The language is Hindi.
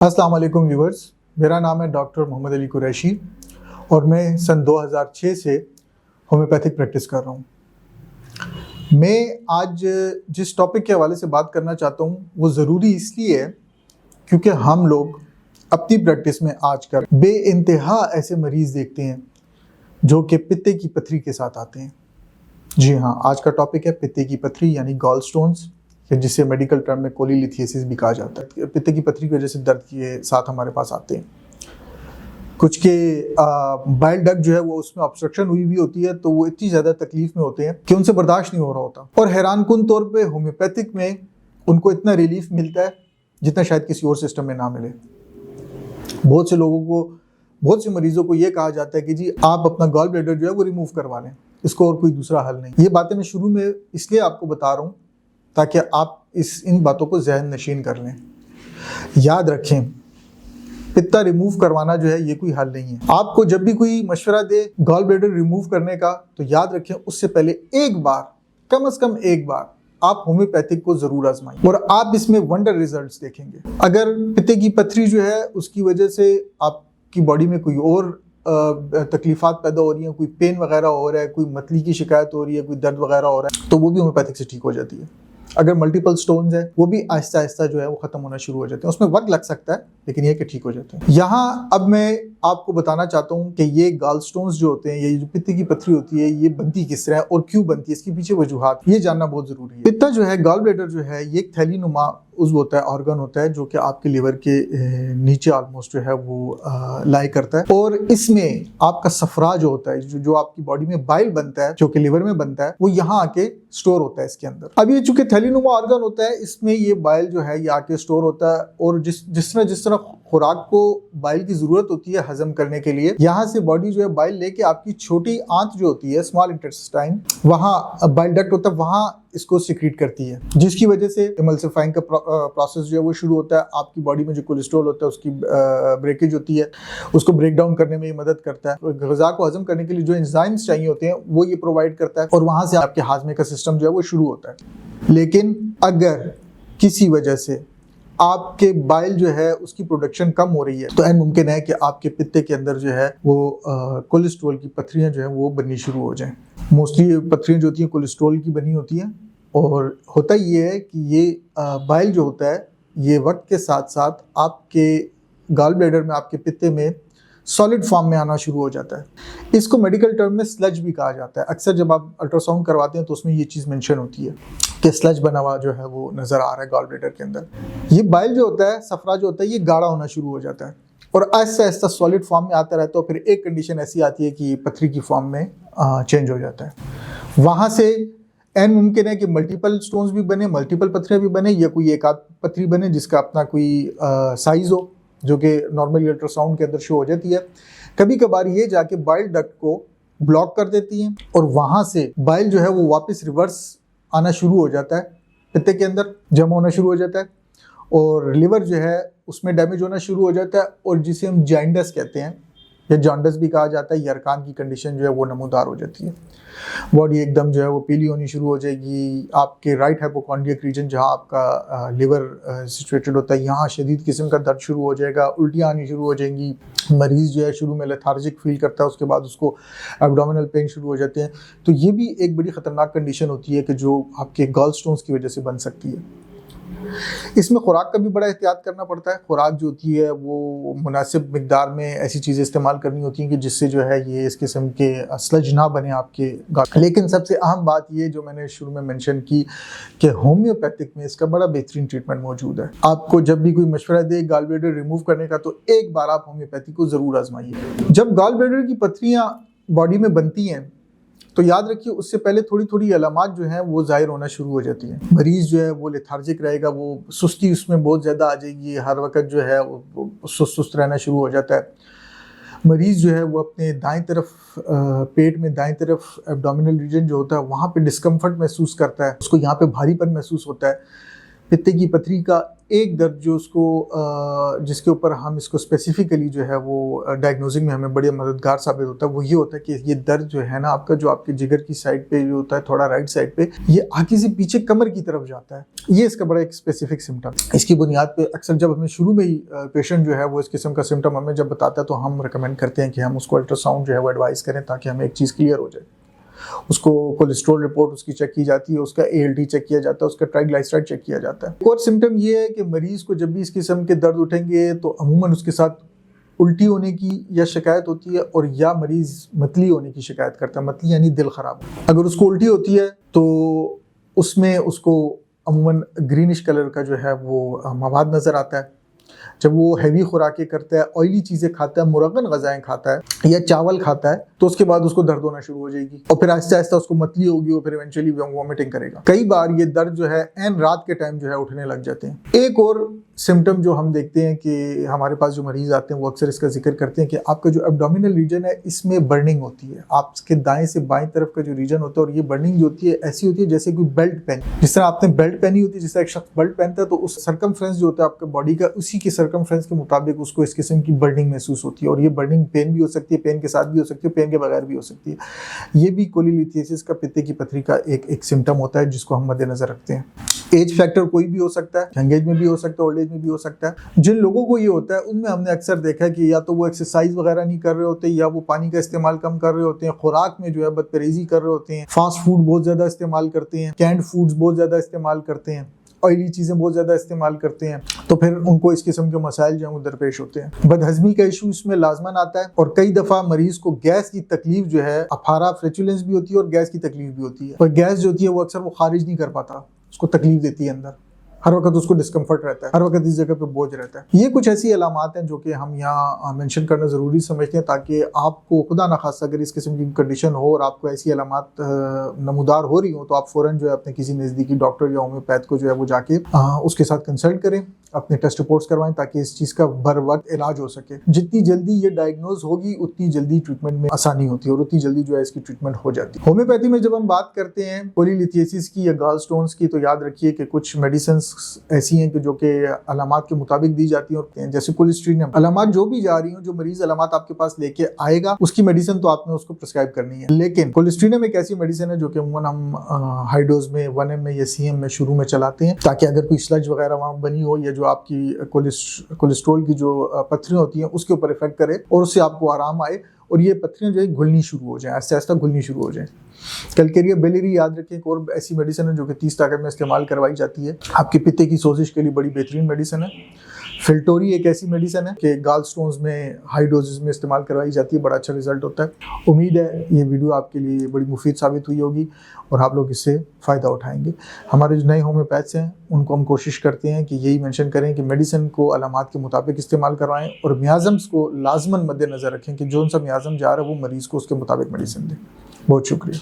अस्सलाम वालेकुम व्यूवर्स, मेरा नाम है डॉक्टर मोहम्मद अली कुरैशी और मैं सन 2006 से होम्योपैथिक प्रैक्टिस कर रहा हूँ। मैं आज जिस टॉपिक के हवाले से बात करना चाहता हूँ वो ज़रूरी इसलिए है क्योंकि हम लोग अपनी प्रैक्टिस में आजकल बेइंतहा ऐसे मरीज़ देखते हैं जो कि पित्ते की पथरी के साथ आते हैं। जी हाँ, आज का टॉपिक है पित्ते की पथरी यानी गॉल स्टोन्स, जिसे मेडिकल टर्म में कोलीलिथियासिस भी कहा जाता है। पित्ते की पथरी की वजह से दर्द के साथ हमारे पास आते हैं। कुछ के बाइल डक्ट जो है वो उसमें ऑब्स्ट्रक्शन हुई भी होती है, तो वो इतनी ज़्यादा तकलीफ में होते हैं कि उनसे बर्दाश्त नहीं हो रहा होता। और हैरानकुन तौर पे होम्योपैथिक में उनको इतना रिलीफ मिलता है जितना शायद किसी और सिस्टम में ना मिले। बहुत से लोगों को, बहुत से मरीजों को ये कहा जाता है कि जी आप अपना गॉल ब्लैडर जो है वो रिमूव करवा लें, इसको और कोई दूसरा हल नहीं। ये बातें मैं शुरू में इसलिए आपको बता रहा हूँ ताकि आप इन बातों को ज़हन नशीन कर लें। याद रखें, पित्ता रिमूव करवाना जो है ये कोई हल नहीं है। आपको जब भी कोई मशवरा दे गॉल ब्लैडर रिमूव करने का, तो याद रखें उससे पहले एक बार, कम से कम एक बार आप होम्योपैथिक को जरूर आजमाइए और आप इसमें वंडर रिजल्ट्स देखेंगे। अगर पित्ते की पथरी जो है उसकी वजह से आपकी बॉडी में कोई और तकलीफात पैदा हो रही हैं, कोई पेन वगैरह हो रहा है, कोई मतली की शिकायत हो रही है, कोई दर्द वगैरह हो रहा है, तो वो भी होम्योपैथिक से ठीक हो जाती है। अगर मल्टीपल स्टोन्स है वो भी आहिस्ता आहिस्ता जो है वो खत्म होना शुरू हो जाते हैं। उसमें वक्त लग सकता है लेकिन ये कि ठीक हो जाते हैं। यहाँ अब मैं आपको बताना चाहता हूँ कि ये गॉल स्टोन्स जो होते हैं, ये जो पित्ते की पथरी होती है, ये बनती किस तरह और क्यों बनती है, इसके पीछे वजूहात, ये जानना बहुत जरूरी है। पित्ता जो है, गॉल ब्लैडर जो है, ये एक थैली नुमा उज़्व होता है, ऑर्गन होता है जो कि आपके लिवर के नीचे ऑलमोस्ट जो है वो लाई करता है। और इसमें आपका सफरा जो होता है, जो आपकी बॉडी में बाइल बनता है, जो कि लिवर में बनता है, वो यहाँ आके स्टोर होता है इसके अंदर। अब ये चूंकि थैलीनुमा ऑर्गन होता है, इसमें ये बाइल जो है ये आके स्टोर होता है और जिस तरह खुराक को बाइल की जरूरत होती है हजम करने के लिए, यहाँ से बॉडी जो है बाइल लेके आपकी छोटी आंत जो होती है, स्मॉल इंटेस्टाइन, वहाँ बाइल डक्ट होता है, वहाँ इसको सिक्रीट करती है, जिसकी वजह से इमल्सिफाइंग का प्रोसेस जो है वो शुरू होता है। आपकी बॉडी में जो कोलेस्ट्रॉल होता है उसकी ब्रेकेज होती है, उसको ब्रेक डाउन करने में ये मदद करता है। ग़िज़ा को हजम करने के लिए जो एंजाइम्स चाहिए होते हैं वो ये प्रोवाइड करता है और वहाँ से आपके हाजमे का सिस्टम जो है वो शुरू होता है। लेकिन अगर किसी वजह से आपके बाइल जो है उसकी प्रोडक्शन कम हो रही है, तो ऐन मुमकिन है कि आपके पित्ते के अंदर जो है वो कोलेस्ट्रॉल की पथरियाँ जो है वो बननी शुरू हो जाएं। मोस्टली पथरियाँ जो होती हैं कोलेस्ट्रॉल की बनी होती हैं और होता ये है कि ये बाइल जो होता है ये वक्त के साथ साथ आपके गॉल ब्लैडर में, आपके पित्ते में सॉलिड फॉर्म में आना शुरू हो जाता है। इसको मेडिकल टर्म में स्लज भी कहा जाता है। अक्सर जब आप अल्ट्रासाउंड करवाते हैं तो उसमें ये चीज़ मेंशन होती है कि स्लज बना हुआ जो है वो नज़र आ रहा है गॉल ब्लैडर के अंदर। ये बाइल जो होता है, सफरा जो होता है, ये गाढ़ा होना शुरू हो जाता है और आहिस्ता आहिस्ता सॉलिड फॉर्म में आता रहता है। फिर एक कंडीशन ऐसी आती है कि पथरी की फॉर्म में चेंज हो जाता है। वहाँ से एन मुमकिन है कि मल्टीपल स्टोन्स भी बने, मल्टीपल पथरियाँ भी बने, या कोई एक आध पथरी बने जिसका अपना कोई साइज़ हो, जो कि नॉर्मली अल्ट्रासाउंड के अंदर शो हो जाती है। कभी कभार ये जाके बाइल डक्ट को ब्लॉक कर देती हैं और वहाँ से बाइल जो है वो वापस रिवर्स आना शुरू हो जाता है, पित्ते के अंदर जमा होना शुरू हो जाता है और लिवर जो है उसमें डैमेज होना शुरू हो जाता है और जिसे हम जॉन्डिस कहते हैं या जॉन्डिस भी कहा जाता है, यरकान की कंडीशन जो है वो नमूदार हो जाती है। बॉडी एकदम जो है वो पीली होनी शुरू हो जाएगी। आपके राइट हाइपोकॉन्ड्रियक रीजन जहाँ आपका लिवर सिचुएटेड होता है, यहाँ शदीद किस्म का दर्द शुरू हो जाएगा, उल्टियाँ आनी शुरू हो जाएंगी। मरीज़ जो है शुरू में लेथार्जिक फील करता है, उसके बाद उसको एब्डोमिनल पेन शुरू हो जाते हैं। तो ये भी एक बड़ी ख़तरनाक कंडीशन होती है कि जो आपके गॉल स्टोन्स की वजह से बन सकती है। इसमें खुराक का भी बड़ा एहतियात करना पड़ता है। खुराक जो होती है वो मुनासिब मिकदार में ऐसी चीज़ें इस्तेमाल करनी होती हैं कि जिससे जो है ये इस किस्म के स्लज ना बने आपके गॉल। लेकिन सबसे अहम बात ये जो मैंने शुरू में मेंशन की कि होम्योपैथिक में इसका बड़ा बेहतरीन ट्रीटमेंट मौजूद है। आपको जब भी कोई मशवरा दे गॉल ब्लैडर रिमूव करने का, तो एक बार आप होम्योपैथी को ज़रूर आजमाइए। जब गॉल ब्लैडर की पथरियाँ बॉडी में बनती हैं तो याद रखिए उससे पहले थोड़ी थोड़ी अलामात जो हैं वो ज़ाहिर होना शुरू हो जाती हैं। मरीज़ जो है वो लेथार्जिक रहेगा, वो सुस्ती उसमें बहुत ज़्यादा आ जाएगी, हर वक्त जो है वो सुस्त रहना शुरू हो जाता है। मरीज़ जो है वो अपने दाएं तरफ पेट में दाएं तरफ एब्डोमिनल रीजन जो होता है वहाँ पे डिस्कम्फर्ट महसूस करता है, उसको यहाँ पे भारीपन महसूस होता है। पित्ते की पथरी का एक दर्द जो उसको जिसके ऊपर हम इसको स्पेसिफिकली जो है वो डायग्नोजिंग में हमें बड़ी मददगार साबित होता है, वो ये होता है कि ये दर्द जो है ना आपका, जो आपके जिगर की साइड पे जो होता है थोड़ा राइट साइड पे, ये आगे से पीछे कमर की तरफ जाता है। ये इसका बड़ा एक स्पेसिफिक सिम्टम। इसकी बुनियाद पे अक्सर जब हमें शुरू में ही पेशेंट जो है वो इस किस्म का सिम्टम हमें जब बताता है तो हम रिकमेंड करते हैं कि हम उसको अल्ट्रासाउंड जो है वो एडवाइस करें, ताकि हमें एक चीज़ क्लियर हो जाए। उसको कोलेस्ट्रॉल रिपोर्ट उसकी चेक की जाती है, उसका ALT चेक किया जाता है, उसका ट्राइग्लिसराइड चेक किया जाता है। एक और सिम्टम ये है कि मरीज को जब भी इस किस्म के दर्द उठेंगे तो अमूमन उसके साथ उल्टी होने की या शिकायत होती है, और या मरीज मतली होने की शिकायत करता है। मतली यानी दिल खराब। अगर उसको उल्टी होती है तो उसमें उसको अमूमन ग्रीनिश कलर का जो है वो मवाद नज़र आता है। जब वो हैवी खुराकें करता है, ऑयली चीज़ें खाता है, मुरगन गज़ाएँ खाता है या चावल खाता है, तो उसके बाद उसको दर्द होना शुरू हो जाएगी और फिर आहिस्ता आहिस्ता उसको मतली होगी और फिर इवेंचुअली वॉमिटिंग करेगा। कई बार ये दर्द जो है एन रात के टाइम जो है उठने लग जाते हैं। एक और सिम्टम जो हम देखते हैं कि हमारे पास जो मरीज आते हैं वो अक्सर इसका जिक्र करते हैं कि आपका जो एब्डोमिनल रीजन है इसमें बर्निंग होती है। आपके दाएं से बाएं तरफ का जो रीजन होता है, और ये बर्निंग जो होती है ऐसी होती है जैसे कोई बेल्ट पहनी, जिस तरह आपने बेल्ट पहनी होती है, जिस तरह एक शख्स बेल्ट पहनता है तो उस सर्कमफ्रेंस जो होता है आपके बॉडी का, उसी के सर्कमफ्रेंस के मुताबिक उसको इस किस्म की बर्निंग महसूस होती है। और ये बर्निंग पेन भी हो सकती है, पेन के साथ भी हो सकती है, पेन के बगैर भी हो सकती है। ये भी कोलीलिथियासिस का, पित्ते की पथरी का एक सिम्टम होता है जिसको हम मद्देनजर रखते हैं। एज फैक्टर कोई भी हो सकता है, यंग एज में भी हो सकता है, ओल्ड एज में भी हो सकता है। जिन लोगों को ये होता है उनमें हमने अक्सर देखा है कि या तो वो एक्सरसाइज वगैरह नहीं कर रहे होते, या वो पानी का इस्तेमाल कम कर रहे होते हैं, खुराक में जो है बदपरहेजी कर रहे होते हैं, फास्ट फूड बहुत ज़्यादा इस्तेमाल करते हैं, कैंड फूड्स बहुत ज़्यादा इस्तेमाल करते हैं, ऑयली चीज़ें बहुत ज़्यादा इस्तेमाल करते हैं, तो फिर उनको इस किस्म के मसाइल जो हैं वो दरपेश होते हैं। बदहजमी का इशू इसमें लाजमन आता है, और कई दफ़ा मरीज को गैस की तकलीफ जो है, अफारा फ्रेचुलेंस भी होती है और गैस की तकलीफ भी होती है। और गैस जो होती है वो अक्सर वो खारिज नहीं कर पाता, उसको तकलीफ देती है अंदर, हर वक्त उसको डिस्कम्फर्ट रहता है, हर वक्त इस जगह पे बोझ रहता है। ये कुछ ऐसी अलामात हैं जो कि हम यहाँ मेंशन करना ज़रूरी समझते हैं, ताकि आपको खुदा न खास्ता अगर इस किस्म की कंडीशन हो और आपको ऐसी अलामात नमूदार हो रही हो तो आप फ़ौरन जो है अपने किसी नज़दीकी डॉक्टर या होम्योपैथ को जो है वो जाके उसके साथ कंसल्ट करें, अपने टेस्ट रिपोर्ट्स करवाएं, ताकि इस चीज़ का बर वक्त इलाज हो सके। जितनी जल्दी ये डायग्नोज होगी उतनी जल्दी ट्रीटमेंट में आसानी होती है और उतनी जल्दी जो है इसकी ट्रीटमेंट हो जाती है। होम्योपैथी में जब हम बात करते हैं कोलीलिथियासिस की या गॉल स्टोन्स की, तो याद रखिए कि कुछ मेडिसिन ऐसी हैं कि जो कि अलामात के मुताबिक दी जाती हैं, जैसे कोलेस्ट्रीनम। अलामात जो भी जा रही हो, जो मरीज अलामात आपके पास लेके आएगा उसकी मेडिसिन तो आपने उसको प्रिस्क्राइब करनी है, लेकिन कोलेस्ट्रीनम एक ऐसी मेडिसिन है जो कि अमूमन हम हाई डोज में 1 mg या CM में शुरू में चलाते हैं, ताकि अगर कोई स्लज वगैरह वहाँ बनी हो या जो आपकी कोलेस्ट्रॉल की जो पत्थरियाँ होती हैं उसके ऊपर इफेक्ट करे और उससे आपको आराम आए और ये पत्थरियाँ जो है घुलनी शुरू हो जाए, आहिस्ता आहिस्ता घुलनी शुरू हो जाए। कैलकेरिया बेलिरी याद रखें, एक और ऐसी मेडिसिन है जो कि 30 ताकत में इस्तेमाल करवाई जाती है, आपके पित्ते की सोजिश के लिए बड़ी बेहतरीन मेडिसिन है। फिल्टोरी एक ऐसी मेडिसिन है कि गाल स्टोन्स में हाई डोजेस में इस्तेमाल करवाई जाती है, बड़ा अच्छा रिजल्ट होता है। उम्मीद है ये वीडियो आपके लिए बड़ी मुफीद साबित हुई होगी और आप लोग इससे फ़ायदा उठाएंगे। हमारे जो नए होम्योपैथ्स हैं उनको हम कोशिश करते हैं कि यही मेंशन करें कि मेडिसिन को अलामात के मुताबिक इस्तेमाल करवाएं और मियाज़म्स को लाजमन मद्देनज़र रखें कि जो सा मियाज़म जा रहा है वो मरीज़ को उसके मुताबिक मेडिसिन दें। बहुत शुक्रिया।